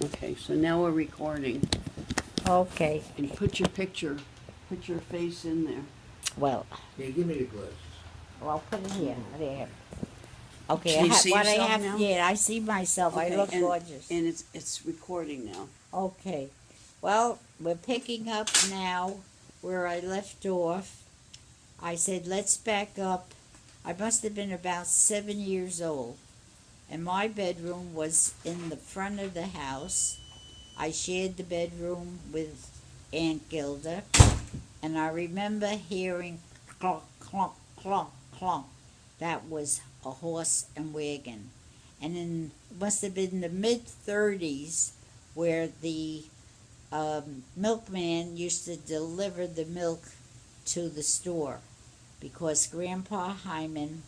Okay, so now we're recording. Okay. And put your face in there. Well, Yeah, give me the glasses. I'll put it here. There. Okay. Can you see what I yourself have? now? Yeah, I see myself. I look gorgeous. And it's recording now. Okay. Well, we're picking up now where I left off. I said, let's back up. I must have been about 7 years old, and my bedroom was in the front of the house. I shared the bedroom with Aunt Gilda, and I remember hearing clunk, clunk, clunk, clunk. That was a horse and wagon. And in must have been the mid-30s where the milkman used to deliver the milk to the store, because Grandpa Hyman,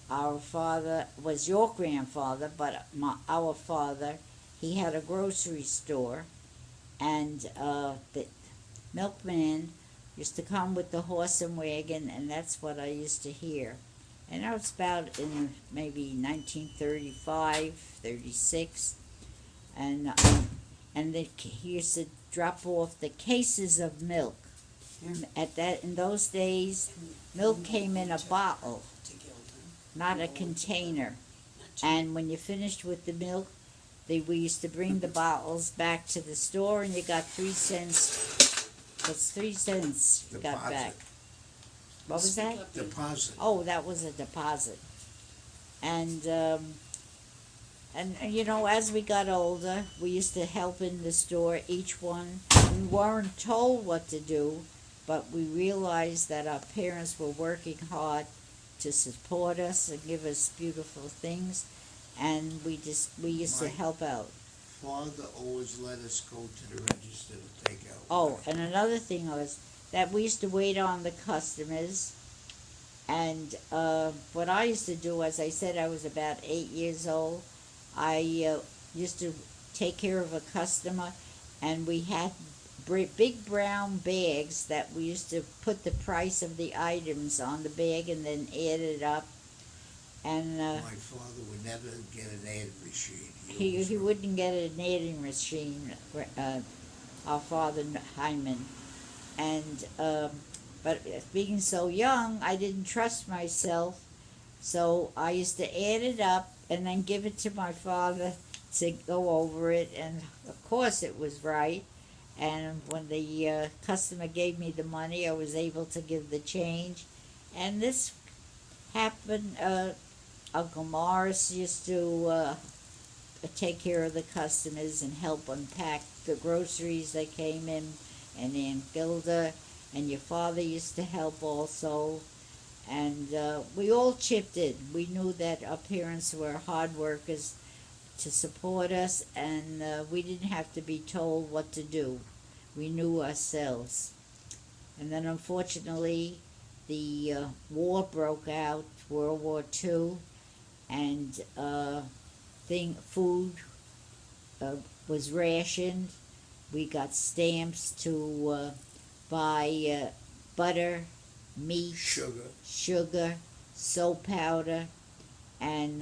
our father, was your grandfather, but our father, he had a grocery store, and the milkman used to come with the horse and wagon, and that's what I used to hear. And that was about in maybe 1935, 36, and he used to drop off the cases of milk. In those days, milk came in a bottle, not a container. And when you finished with the milk, we used to bring the bottles back to the store, and you got 3 cents. That's 3 cents you got back. What was that? Deposit. Oh, that was a deposit. And you know, as we got older, we used to help in the store. Each one, we weren't told what to do, but we realized that our parents were working hard to support us and give us beautiful things, and we used to help out. Father always let us go to the register to take out. Oh, and another thing was that we used to wait on the customers, and what I used to do, as I said, I was about 8 years old. I used to take care of a customer, and we had big brown bags that we used to put the price of the items on the bag and then add it up. And my father would never get an adding machine. He wouldn't get an adding machine, our father Hyman. And but being so young, I didn't trust myself, so I used to add it up and then give it to my father to go over it, and of course it was right. And when the customer gave me the money, I was able to give the change. And this happened. Uncle Morris used to take care of the customers and help unpack the groceries that came in, and Aunt Gilda, and your father used to help also. And we all chipped in. We knew that our parents were hard workers to support us, and we didn't have to be told what to do. We knew ourselves. And then unfortunately, the war broke out, World War II, and food was rationed. We got stamps to buy butter, meat, sugar, soap powder, and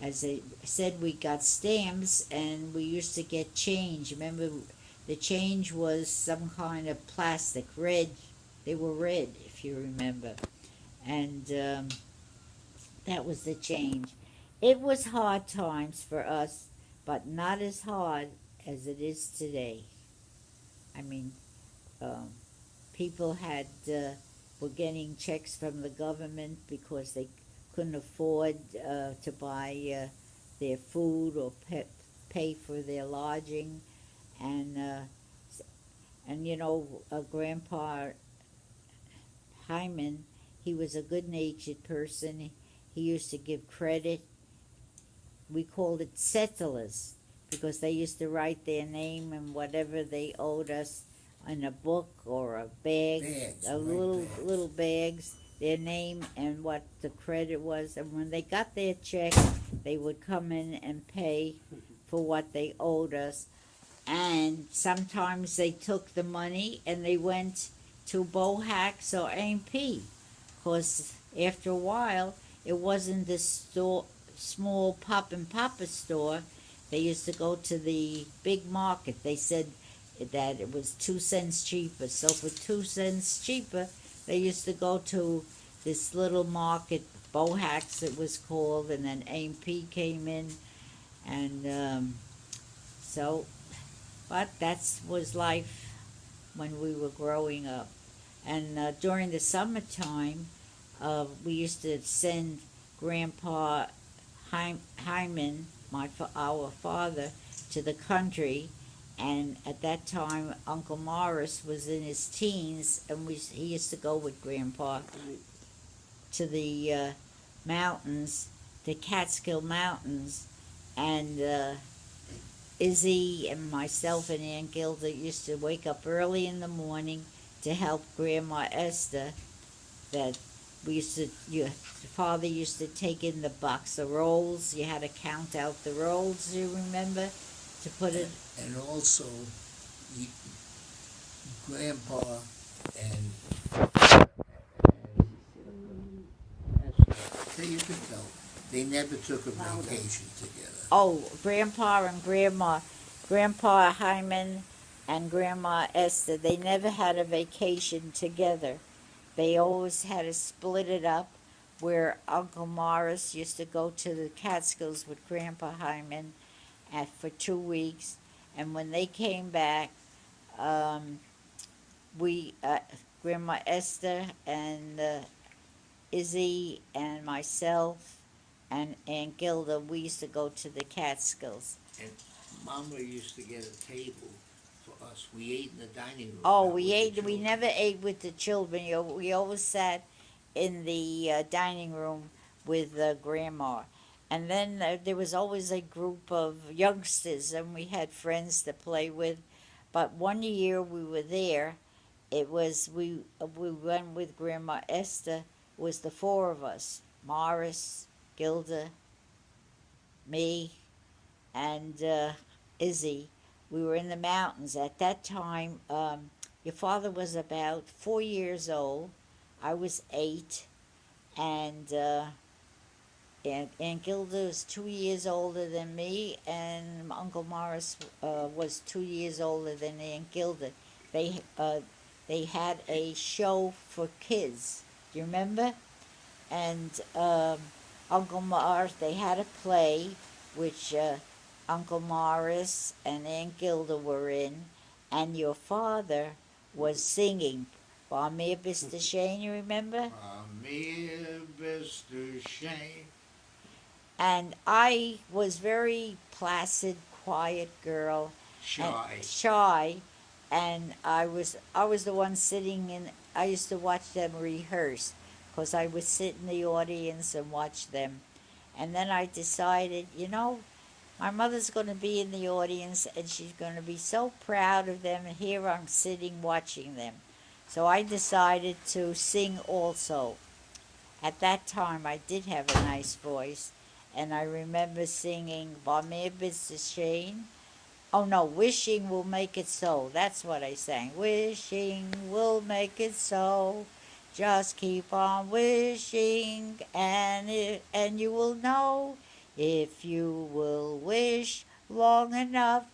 as I said, we got stamps, and we used to get change. Remember, the change was some kind of plastic, red. They were red, if you remember. And that was the change. It was hard times for us, but not as hard as it is today. I mean, um, people were getting checks from the government because they couldn't afford to buy their food or pay for their lodging, and you know, Grandpa Hyman, he was a good-natured person. He used to give credit. We called it settlers because they used to write their name and whatever they owed us in a book or a bag, little bags, their name and what the credit was. And when they got their check, they would come in and pay for what they owed us. And sometimes they took the money and they went to Bohack's or A&P, because after a while it wasn't this small pop and papa store. They used to go to the big market. They said that it was 2 cents cheaper. So for 2 cents cheaper, they used to go to this little market, Bohax it was called, and then A&P came in, and so, but that was life when we were growing up. And during the summertime, we used to send Grandpa Hyman, our father, to the country. And at that time, Uncle Morris was in his teens, and he used to go with Grandpa Right. to the mountains, the Catskill Mountains, and Izzy and myself and Aunt Gilda used to wake up early in the morning to help Grandma Esther. That we used to, Father used to take in the box of rolls. You had to count out the rolls, you remember, to put it. And also, Grandpa and so you could tell, they never took a vacation together. Oh, Grandpa and Grandpa Hyman and Grandma Esther, they never had a vacation together. They always had to split it up, where Uncle Morris used to go to the Catskills with Grandpa Hyman for 2 weeks, and when they came back, we, Grandma Esther and Izzy and myself and Aunt Gilda, we used to go to the Catskills. And Mama used to get a table for us. We ate in the dining room. Oh, not with we the ate. We children. never ate with the children. We always sat in the dining room with Grandma, and then there was always a group of youngsters, and we had friends to play with. But one year we were there. It was we went with Grandma Esther. It was the four of us: Morris, Gilda, me, and Izzy. We were in the mountains at that time. Your father was about 4 years old. I was 8, and Aunt Gilda was 2 years older than me, and Uncle Morris was 2 years older than Aunt Gilda. They had a show for kids. Do you remember? And Uncle Morris, they had a play, which Uncle Morris and Aunt Gilda were in, and your father was singing Barmir Mr. Shane, you remember? Amir Mr. Shane. And I was very placid, quiet girl. Shy, and I was the one sitting in. I used to watch them rehearse, because I would sit in the audience and watch them. And then I decided, my mother's going to be in the audience, and she's going to be so proud of them, and here I'm sitting watching them. So I decided to sing also. At that time, I did have a nice voice, and I remember singing Barmir Mr. Shane. Oh no, wishing will make it so. That's what I sang. Wishing will make it so. Just keep on wishing, and you will know. If you will wish long enough,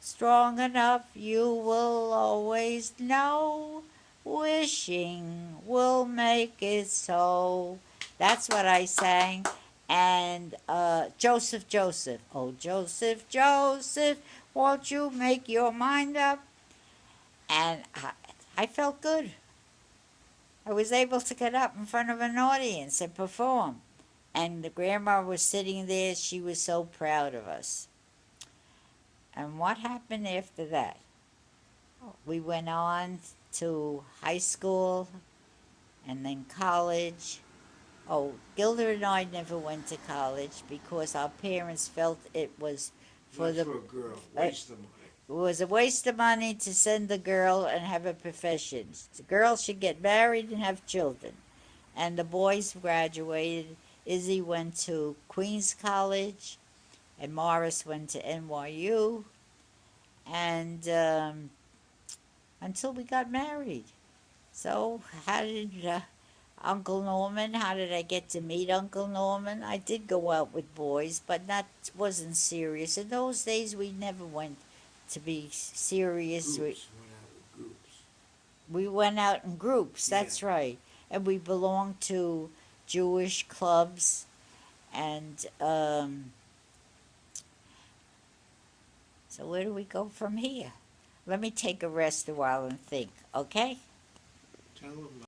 strong enough, you will always know. Wishing will make it so. That's what I sang. And Joseph, oh Joseph, Joseph, won't you make your mind up? And I felt good. I was able to get up in front of an audience and perform. And the grandma was sitting there. She was so proud of us. And what happened after that? We went on to high school and then college. Oh, Gilda and I never went to college because our parents felt it was for a girl, waste of money. It was a waste of money to send the girl and have a profession. The girl should get married and have children. And the boys graduated. Izzy went to Queens College, and Morris went to NYU, and until we got married. So how did Uncle Norman, how did I get to meet Uncle Norman? I did go out with boys, but that wasn't serious. In those days, we never went to be serious. Groups, went out with groups. We went out in groups, that's right. And we belonged to Jewish clubs. And so, where do we go from here? Let me take a rest a while and think, okay? Tell them